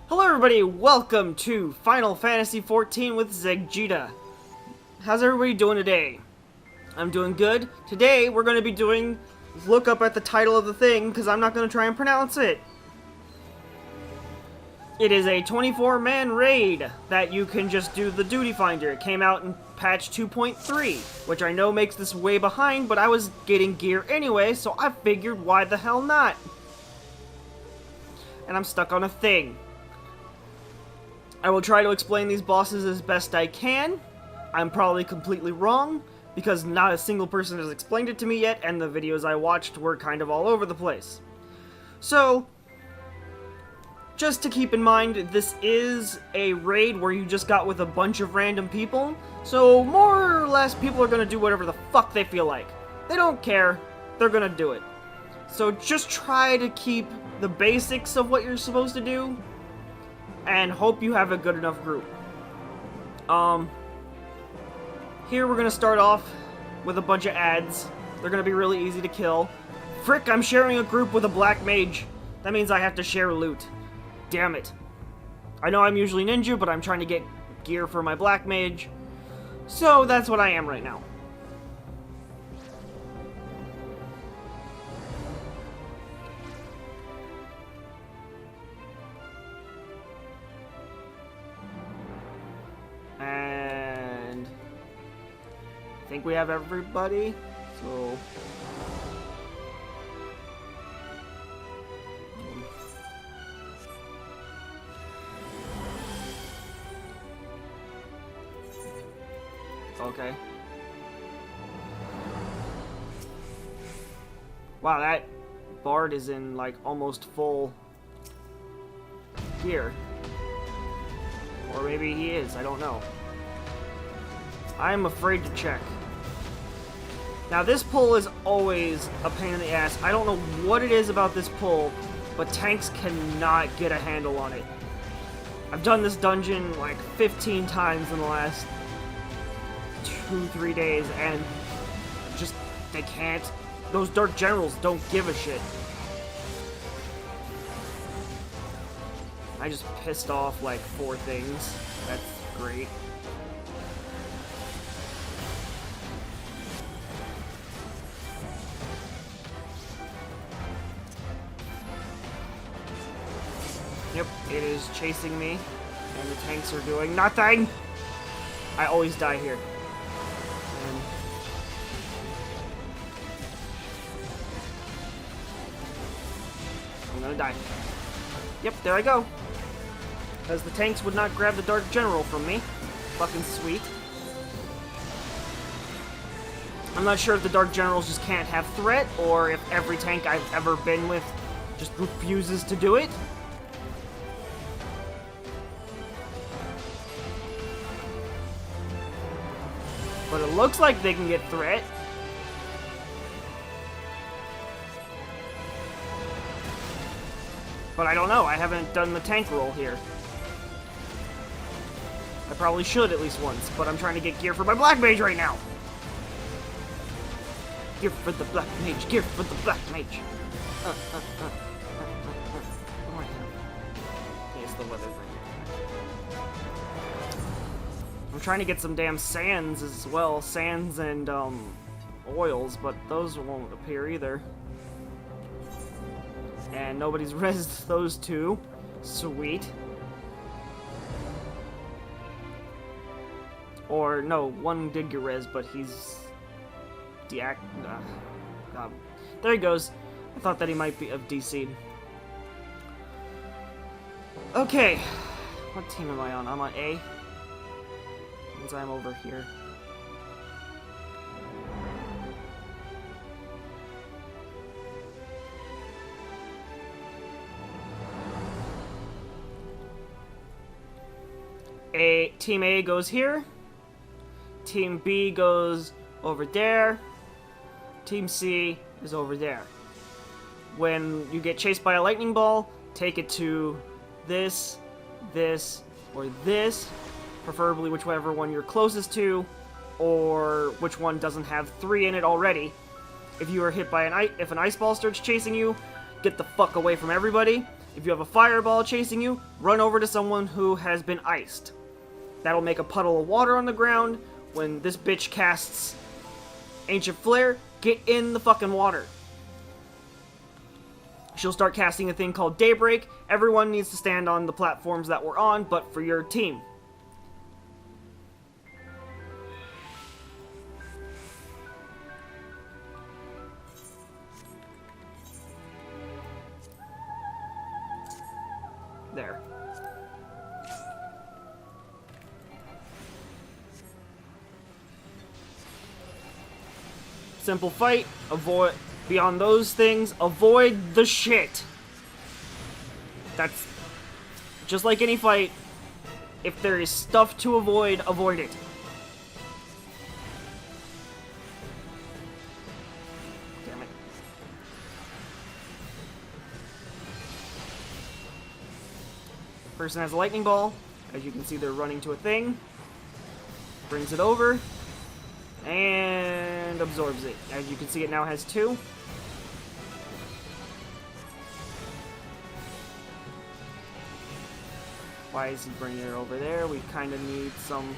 Hello everybody, welcome to Final Fantasy XIV with Zegjita. How's everybody doing today? I'm doing good. Today we're going to be doing, look up at the title of the thing, because I'm not going to try and pronounce it. It is a 24-man raid that you can just do the duty finder. It came out in patch 2.3, which I know makes this way behind, but I was getting gear anyway, so I figured why the hell not? And I'm stuck on a thing. I will try to explain these bosses as best I can. I'm probably completely wrong, because not a single person has explained it to me yet, and the videos I watched were kind of all over the place. So, just to keep in mind, this is a raid where you just got with a bunch of random people, so more or less people are going to do whatever the fuck they feel like. They don't care, they're going to do it. So just try to keep the basics of what you're supposed to do, and hope you have a good enough group. Here we're gonna start off with a bunch of ads. They're gonna be really easy to kill. Frick, I'm sharing a group with a black mage. That means I have to share loot. Damn it. I know I'm usually ninja, but I'm trying to get gear for my black mage. So that's what I am right now. And I think we have everybody, so okay. Wow, that bard is in like almost full gear. Or maybe he is, I don't know. I'm afraid to check. Now this pull is always a pain in the ass. I don't know what it is about this pull, but tanks cannot get a handle on it. I've done this dungeon like 15 times in the last 2-3 days, and just, they can't. Those Dark Generals don't give a shit. I just pissed off like 4 things. That's great. Yep, it is chasing me, and the tanks are doing nothing! I always die here. And I'm gonna die. Yep, there I go. Because the tanks would not grab the Dark General from me. Fucking sweet. I'm not sure if the Dark Generals just can't have threat, or if every tank I've ever been with just refuses to do it. But it looks like they can get threat. But I don't know, I haven't done the tank roll here. I probably should at least once, but I'm trying to get gear for my black mage right now. Gear for the black mage, gear for the black mage. What do I have? It's the weather thing. I'm trying to get some damn sands as well, sands and oils, but those won't appear either. And nobody's rezzed those two. Sweet. Or, no, one did get res, but he's... there he goes. I thought that he might be of DC. Okay. What team am I on? I'm on A. Means I'm over here. Team A goes here. Team B goes over there. Team C is over there. When you get chased by a lightning ball, take it to this, this, or this. Preferably whichever one you're closest to, or which one doesn't have 3 in it already. If you are hit by if an ice ball starts chasing you, get the fuck away from everybody. If you have a fireball chasing you, run over to someone who has been iced. That'll make a puddle of water on the ground. When this bitch casts Ancient Flare, get in the fucking water. She'll start casting a thing called Daybreak. Everyone needs to stand on the platforms that we're on, but for your team. There. Simple fight. Avoid. Beyond those things, avoid the shit. That's just like any fight. If there is stuff to avoid, avoid it. Damn it. Person has a lightning ball. As you can see, they're running to a thing. Brings it over. And absorbs it. As you can see, it now has 2. Why is he bringing it over there? We kind of need some...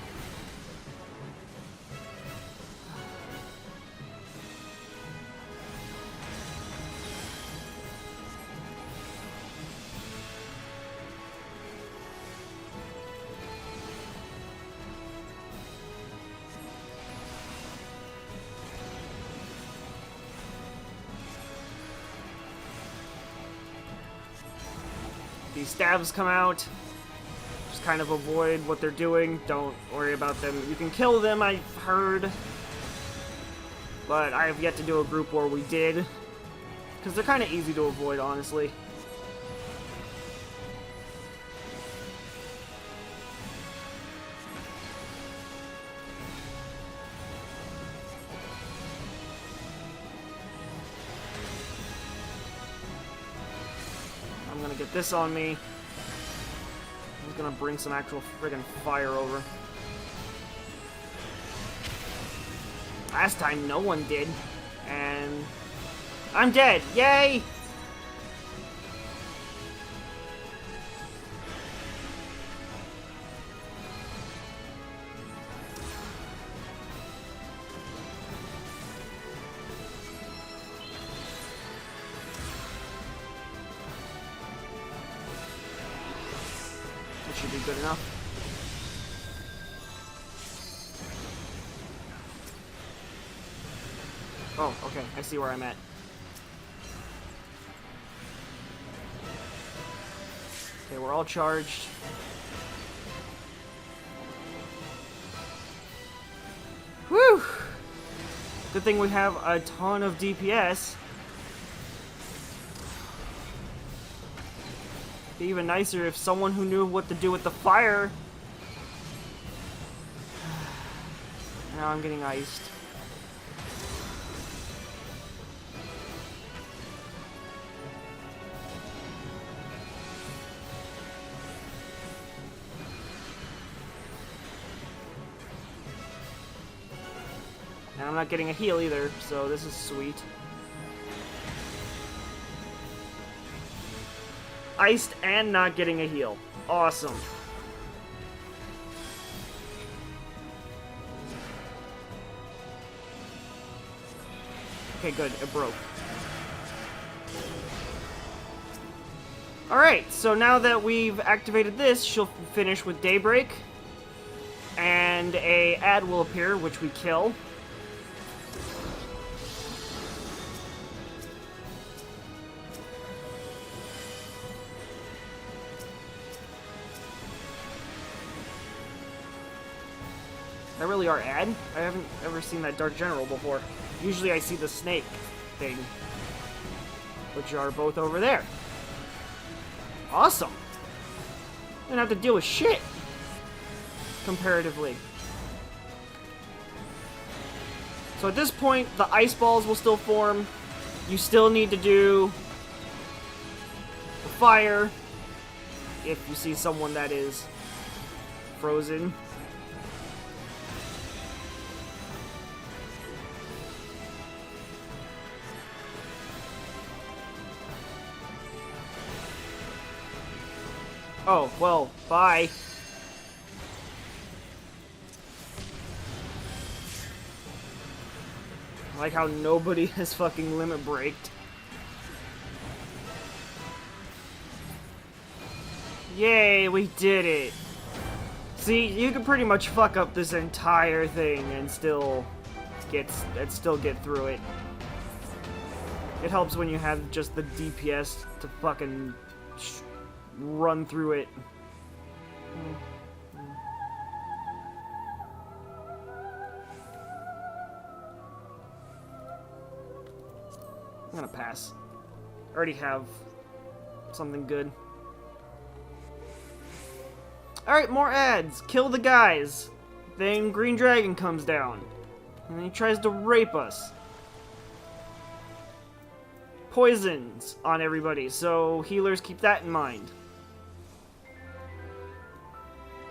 These stabs come out. Just kind of avoid what they're doing. Don't worry about them. You can kill them, I've heard. But I have yet to do a group where we did. Because they're kind of easy to avoid, honestly. I'm gonna get this on me. I'm gonna bring some actual friggin' fire over. Last time, no one did. And... I'm dead! Yay! Should be good enough. Oh, okay. I see where I'm at. Okay, we're all charged. Whew! Good thing we have a ton of DPS. Be even nicer if someone who knew what to do with the fire. Now I'm getting iced. And I'm not getting a heal either, so this is sweet. Iced and not getting a heal. Awesome. Okay, good. It broke. Alright, so now that we've activated this, she'll finish with Daybreak. And a ad will appear, which we kill. That really our ad? I haven't ever seen that Dark General before. Usually I see the snake thing. Which are both over there. Awesome! Didn't have to deal with shit. Comparatively. So at this point, the ice balls will still form. You still need to do the fire. If you see someone that is frozen. Oh, well, bye. I like how nobody has fucking limit braked. Yay, we did it. See, you can pretty much fuck up this entire thing and still get through it. It helps when you have just the DPS to fucking run through it. I'm gonna pass. I already have something good. Alright, more ads. Kill the guys. Then Green Dragon comes down. And then he tries to rape us. Poisons on everybody, so healers keep that in mind.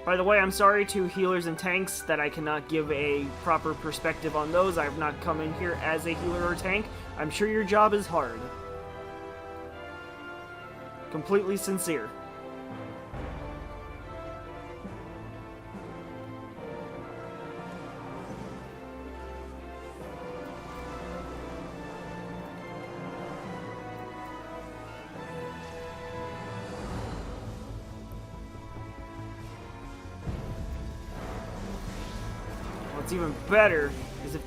By the way, I'm sorry to healers and tanks that I cannot give a proper perspective on those. I have not come in here as a healer or tank. I'm sure your job is hard. Completely sincere. What's even better is if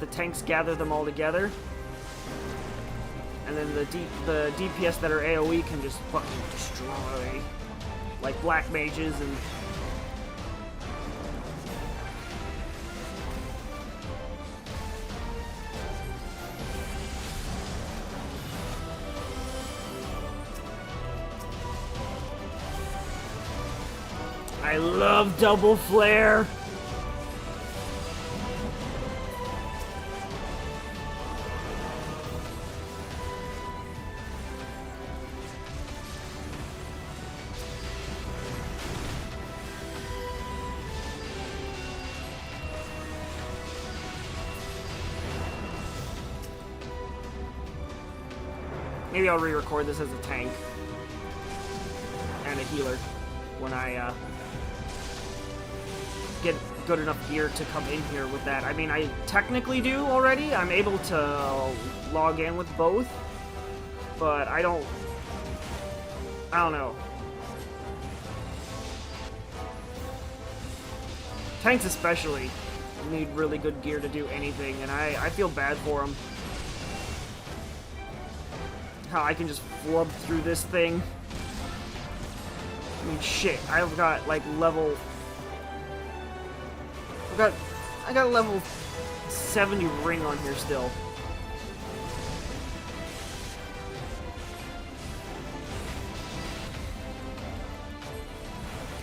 the tanks gather them all together, and then the DPS that are AoE can just fucking destroy, like black mages and. I love double flare. Maybe I'll re-record this as a tank and a healer when I get good enough gear to come in here with that. I mean, I technically do already. I'm able to log in with both, but I don't know. Tanks especially need really good gear to do anything, and I feel bad for them. How I can just flub through this thing. I mean, shit, I've got like level. I got level 70 ring on here still.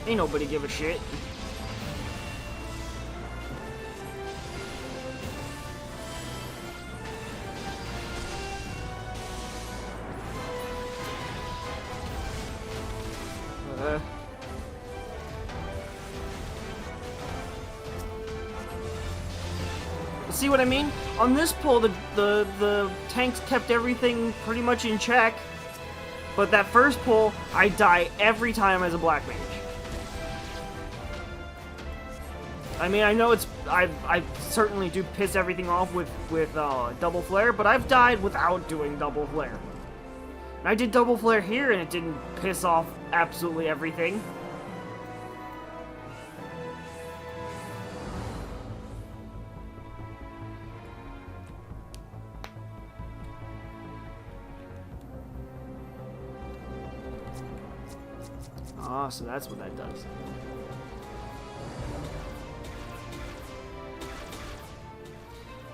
Ain't nobody give a shit. See what I mean? On this pull, the tanks kept everything pretty much in check, but that first pull, I die every time as a black mage. I mean, I know I certainly do piss everything off with double flare, but I've died without doing double flare. And I did double flare here, and it didn't piss off absolutely everything. Ah, so that's what that does.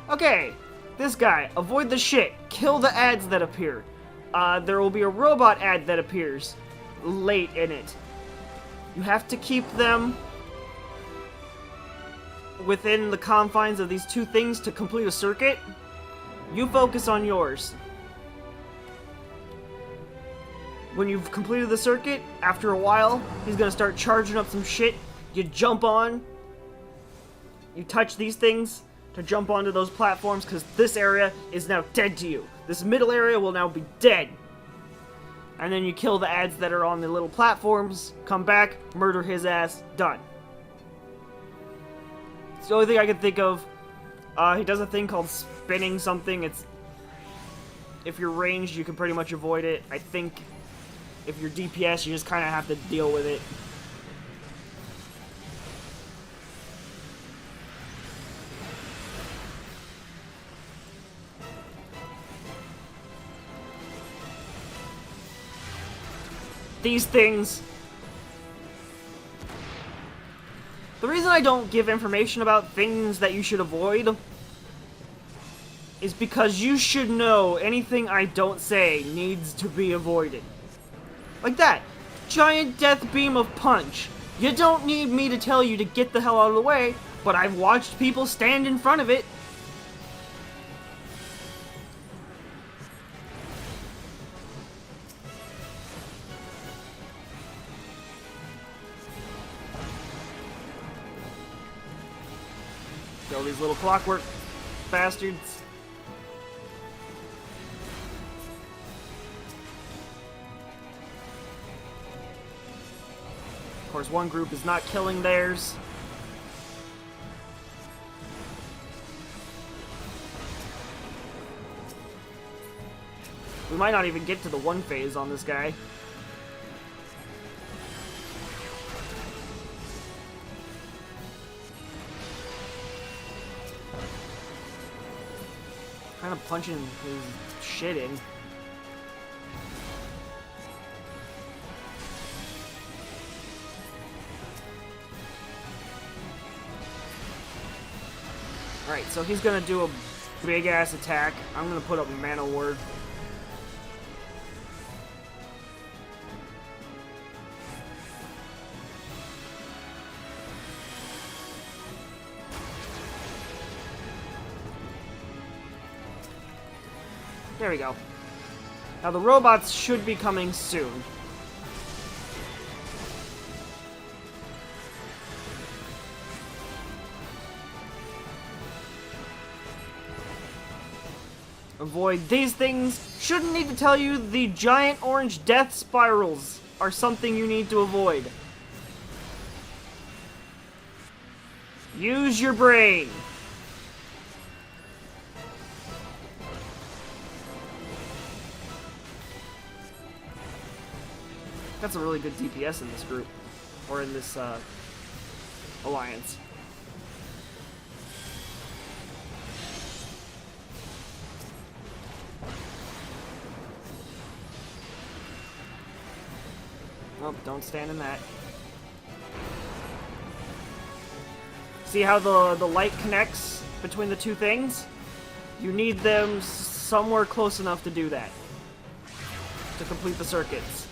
Okay, this guy, avoid the shit. Kill the ads that appear. There will be a robot ad that appears late in it. You have to keep them within the confines of these two things to complete a circuit. You focus on yours. When you've completed the circuit, after a while, he's gonna start charging up some shit. You jump on. You touch these things to jump onto those platforms, because this area is now dead to you. This middle area will now be dead. And then you kill the ads that are on the little platforms, come back, murder his ass, done. It's the only thing I can think of. He does a thing called spinning something. It's if you're ranged, you can pretty much avoid it. I think if you're DPS, you just kind of have to deal with it. These things. The reason I don't give information about things that you should avoid is because you should know anything I don't say needs to be avoided. Like that. Giant death beam of punch. You don't need me to tell you to get the hell out of the way, but I've watched people stand in front of it. Kill these little clockwork bastards. Of course, one group is not killing theirs. We might not even get to the one phase on this guy. Kind of punching his shit in. Alright, so he's gonna do a big ass attack. I'm gonna put up Mana Word. There we go. Now the robots should be coming soon. Avoid these things. Shouldn't need to tell you the giant orange death spirals are something you need to avoid. Use your brain. That's a really good DPS in this group, or in this alliance. Well, don't stand in that. See how the light connects between the two things? You need them somewhere close enough to do that. To complete the circuits.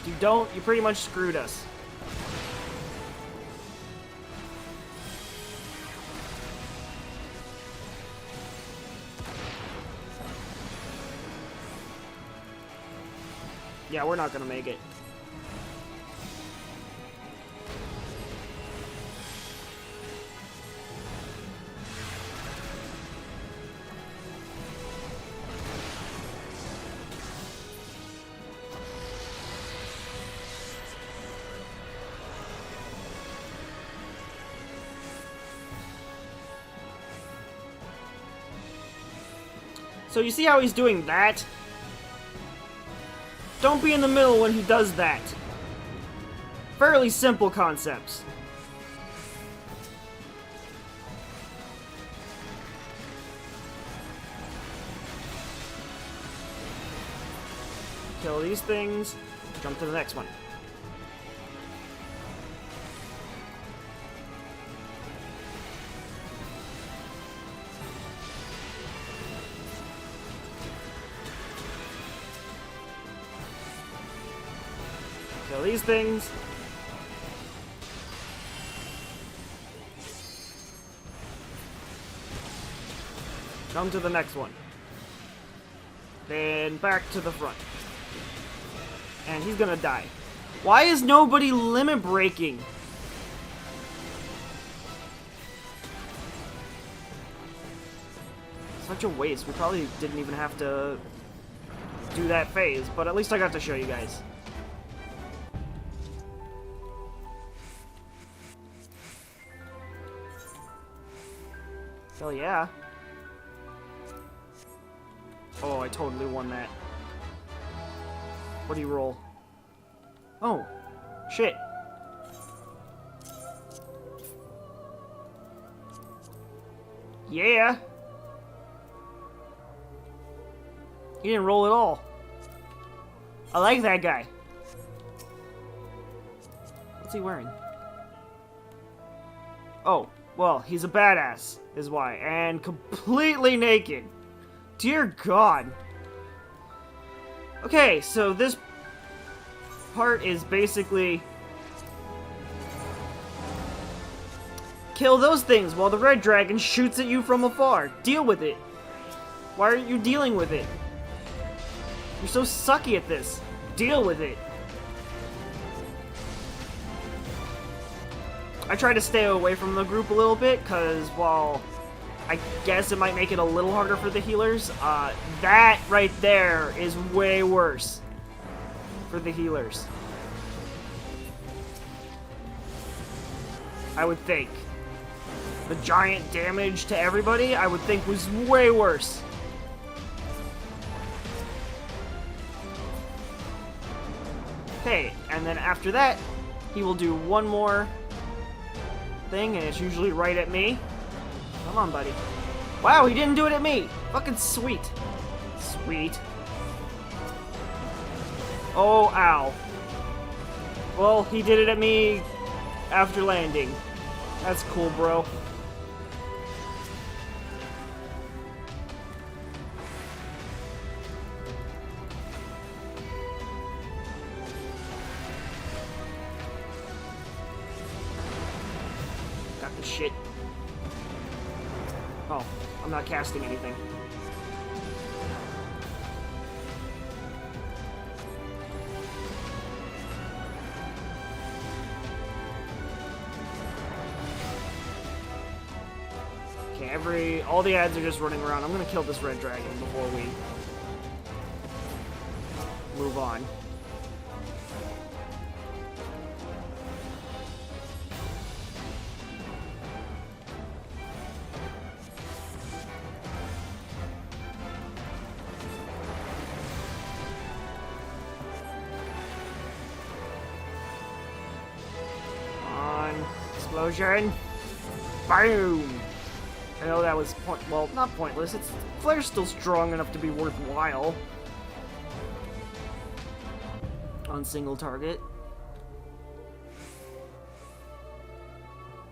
If you don't, you pretty much screwed us. Yeah, we're not gonna make it. So you see how he's doing that? Don't be in the middle when he does that. Fairly simple concepts. Kill these things, jump to the next one. Kill these things. Come to the next one. Then back to the front. And he's gonna die. Why is nobody limit breaking? Such a waste. We probably didn't even have to do that phase, but at least I got to show you guys. Hell yeah. Oh, I totally won that. What do you roll? Oh, shit. Yeah. He didn't roll at all. I like that guy. What's he wearing? Oh, well, he's a badass, is why. And completely naked. Dear God. Okay, so this part is basically kill those things while the red dragon shoots at you from afar. Deal with it. Why aren't you dealing with it? You're so sucky at this. Deal with it. I try to stay away from the group a little bit, because while I guess it might make it a little harder for the healers, that right there is way worse for the healers. I would think. The giant damage to everybody, I would think, was way worse. Okay, and then after that, he will do one more thing, and it's usually right at me. Come on, buddy. Wow, he didn't do it at me! Fucking sweet. Sweet. Oh, ow. Well, he did it at me after landing. That's cool, bro. Got the shit. Oh, I'm not casting anything. Okay, all the ads are just running around. I'm gonna kill this red dragon before we move on. Explosion. Boom. I know that was well, not pointless. It's flare's still strong enough to be worthwhile on single target.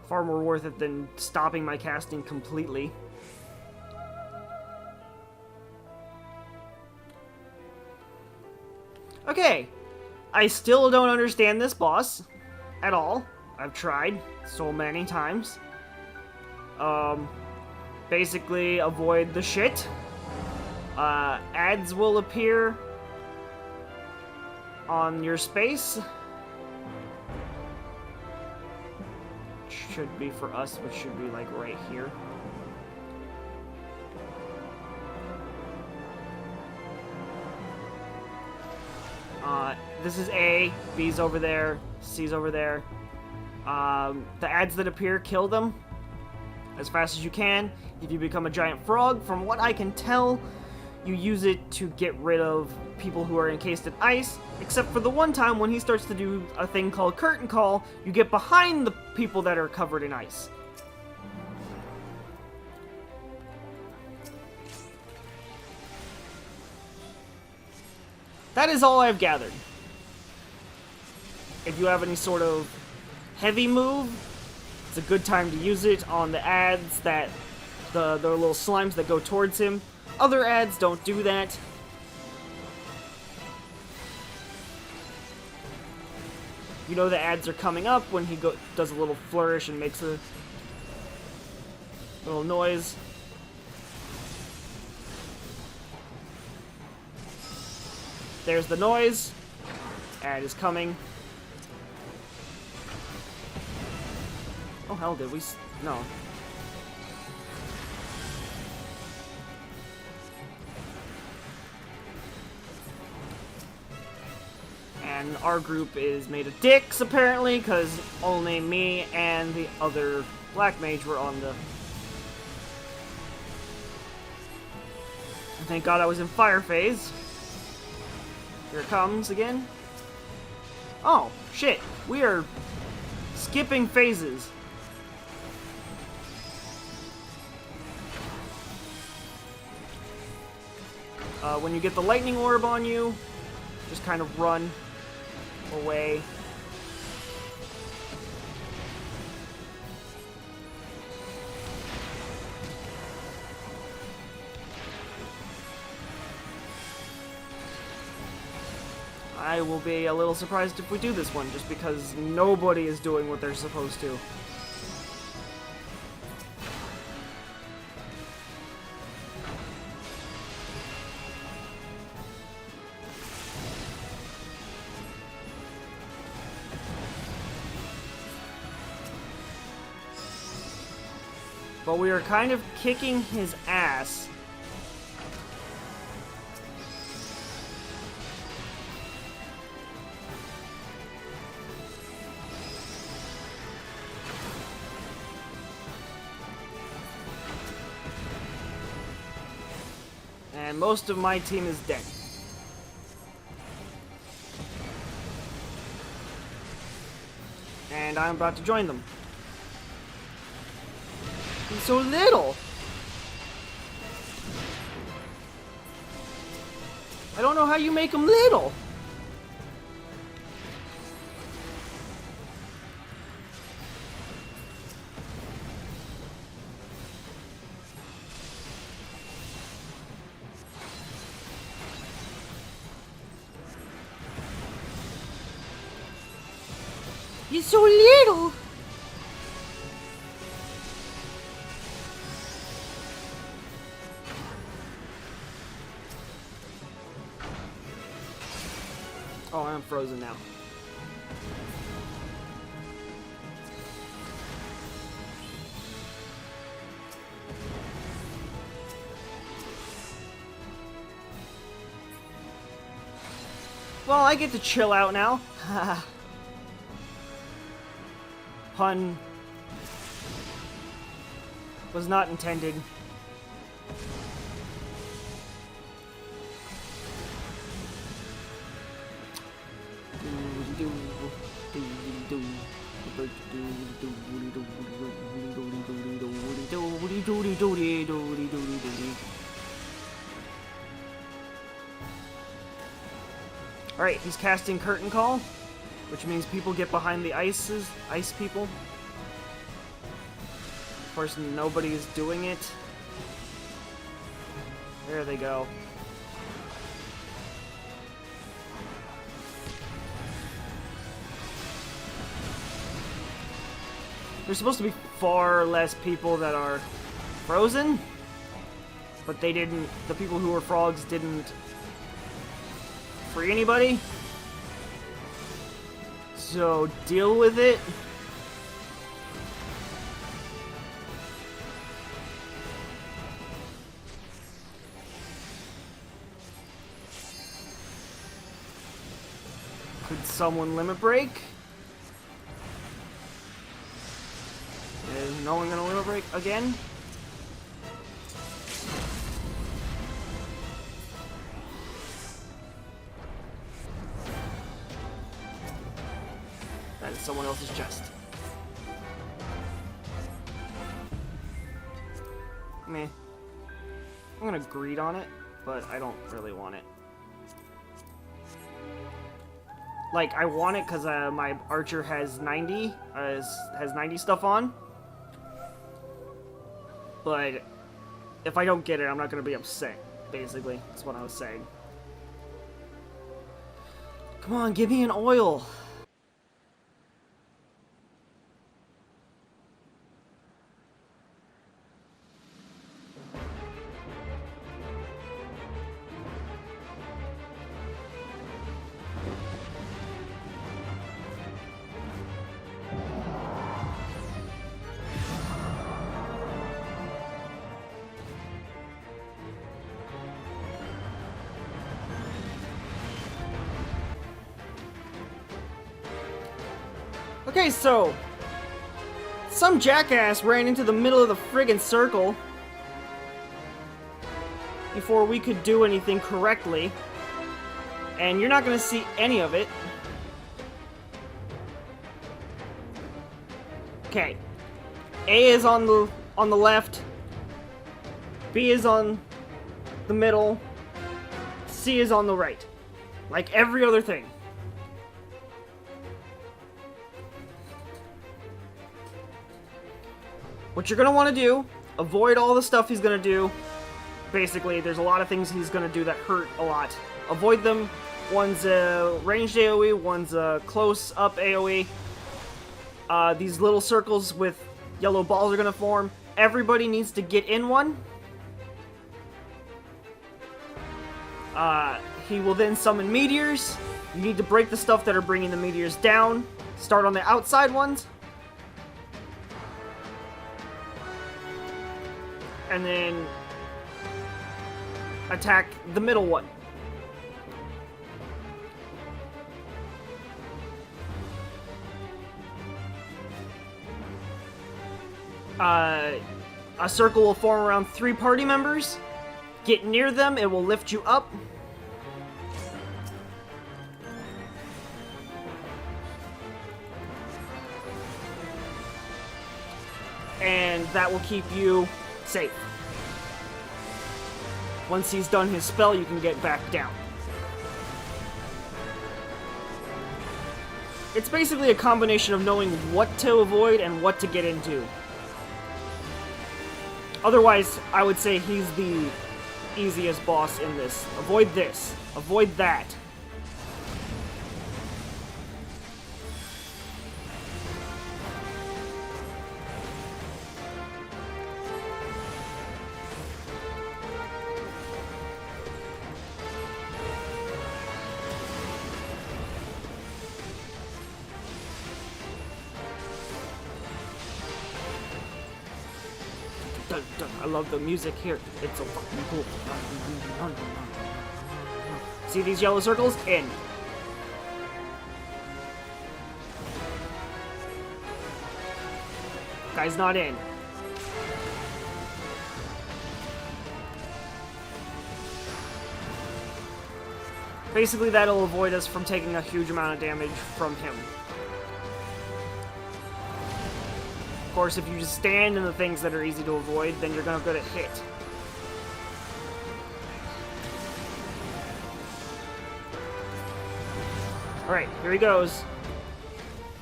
Far more worth it than stopping my casting completely. Okay, I still don't understand this boss at all. I've tried so many times. Basically, avoid the shit. Ads will appear on your space. Should be for us, which should be like right here. This is A, B's over there, C's over there. The ads that appear, kill them as fast as you can. If you become a giant frog, from what I can tell, you use it to get rid of people who are encased in ice, except for the one time when he starts to do a thing called curtain call, you get behind the people that are covered in ice. That is all I've gathered. If you have any sort of heavy move, it's a good time to use it on the ads that the little slimes that go towards him. Other ads don't do that. You know the ads are coming up when he does a little flourish and makes a little noise. There's the noise. Ad is coming. Oh hell, did we? No. And our group is made of dicks, apparently, because only me and the other black mage were on the... Thank God I was in fire phase. Here it comes again. Oh, shit. We are skipping phases. When you get the lightning orb on you, just kind of run away. I will be a little surprised if we do this one, just because nobody is doing what they're supposed to. But we are kind of kicking his ass. And most of my team is dead. And I'm about to join them. He's so little! I don't know how you make him little! He's so little! Oh, I'm frozen now. Well, I get to chill out now. Pun was not intended. Alright, he's casting Curtain Call, which means people get behind the ice people. Of course, nobody is doing it. There they go. There's supposed to be far less people that are frozen, but they didn't, the people who were frogs didn't free anybody. So deal with it. Could someone limit break? Is no one gonna limit break again? That is someone else's chest. Meh. I'm gonna greed on it, but I don't really want it. Like, I want it because my archer has 90, has 90 stuff on. But if I don't get it, I'm not going to be upset, basically. That's what I was saying. Come on, give me an oil. Okay, so some jackass ran into the middle of the friggin' circle before we could do anything correctly, and you're not gonna see any of it. Okay, A is on the left, B is on the middle, C is on the right, like every other thing. What you're gonna want to do, avoid all the stuff he's gonna do. Basically, there's a lot of things he's gonna do that hurt a lot. Avoid them. One's a ranged AoE, one's a close-up AoE. These little circles with yellow balls are gonna form. Everybody needs to get in one. He will then summon meteors. You need to break the stuff that are bringing the meteors down. Start on the outside ones. And then attack the middle one. A circle will form around 3 party members. Get near them, it will lift you up. And that will keep you safe. Once he's done his spell, you can get back down. It's basically a combination of knowing what to avoid and what to get into. Otherwise, I would say he's the easiest boss in this. Avoid this. Avoid that. I love the music here. It's so fucking cool. See these yellow circles? In. Guy's not in. Basically, that'll avoid us from taking a huge amount of damage from him. Of course, if you just stand in the things that are easy to avoid, then you're gonna get a hit. Alright, here he goes.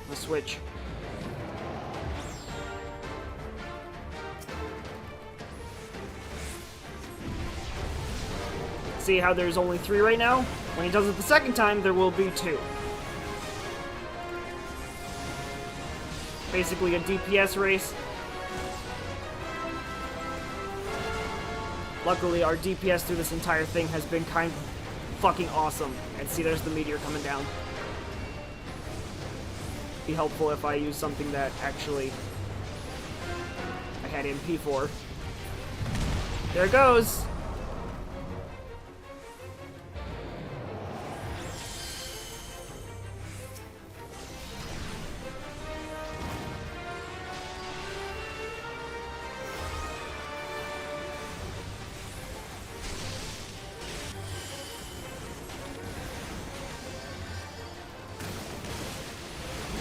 Let's switch. See how there's only 3 right now? When he does it the second time, there will be 2. Basically a DPS race. Luckily, our DPS through this entire thing has been kind of fucking awesome. And see, there's the meteor coming down. Be helpful if I use something that actually I had MP for. There it goes!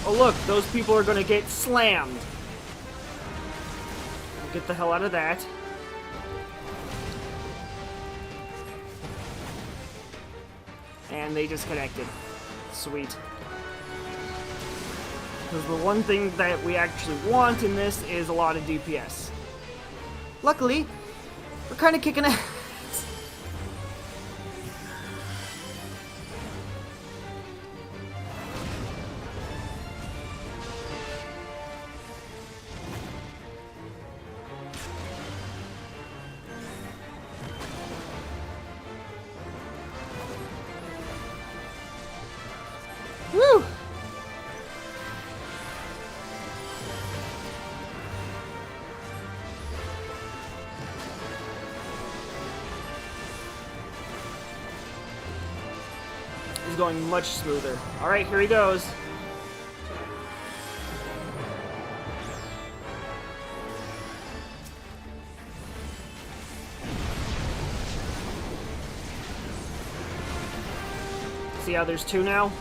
Oh look, those people are gonna get slammed. We'll get the hell out of that. And they disconnected. Sweet. Because the one thing that we actually want in this is a lot of DPS. Luckily, we're kind of kicking ass. Woo! He's going much smoother. Alright, here he goes. See how there's two now?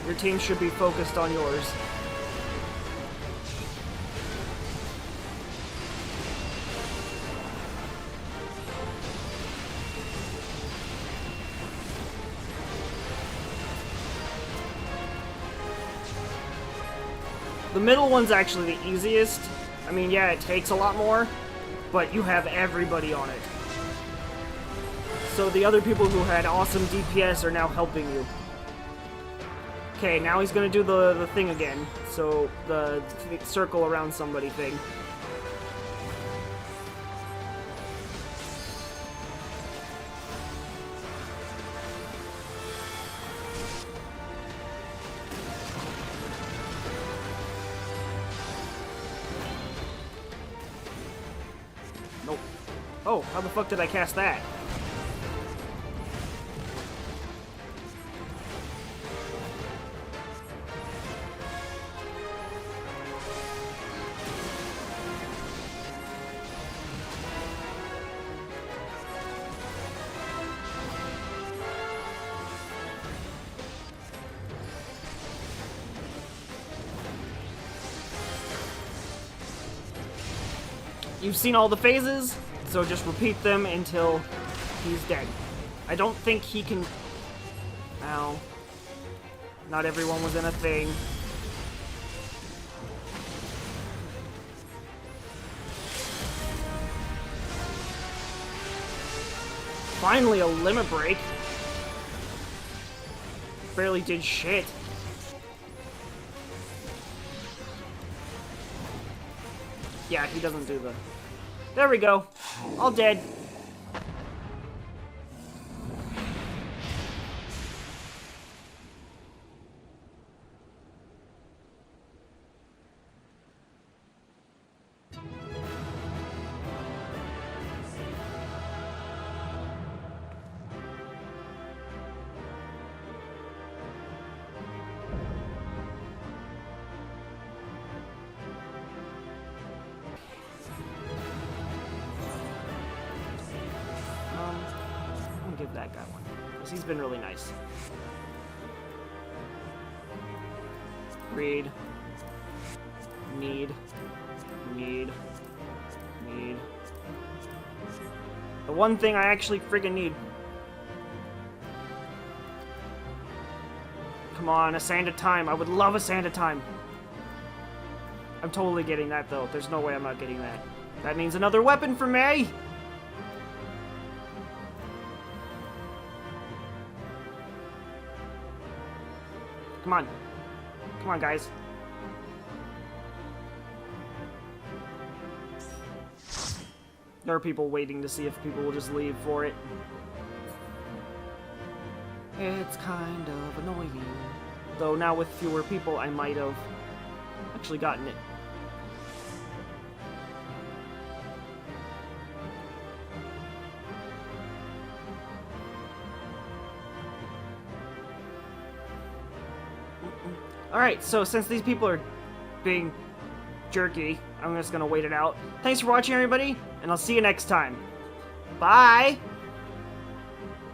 Your team should be focused on yours. The middle one's actually the easiest. I mean, yeah, it takes a lot more, but you have everybody on it. So the other people who had awesome DPS are now helping you. Okay, now he's gonna do the thing again. So, the circle around somebody thing. Nope. Oh, how the fuck did I cast that? You've seen all the phases, so just repeat them until he's dead. I don't think he can... Ow. Not everyone was in a thing. Finally a limit break. Barely did shit. Yeah, he doesn't do the... There we go. All dead. Give that guy one, because he's been really nice. Read. Need. The one thing I actually friggin' need. Come on, a sand of time. I would love a sand of time. I'm totally getting that, though. There's no way I'm not getting that. That means another weapon for me! Come on. Come on, guys. There are people waiting to see if people will just leave for it. It's kind of annoying. Though now with fewer people, I might have actually gotten it. Alright, so since these people are being jerky, I'm just gonna wait it out. Thanks for watching, everybody, and I'll see you next time. Bye!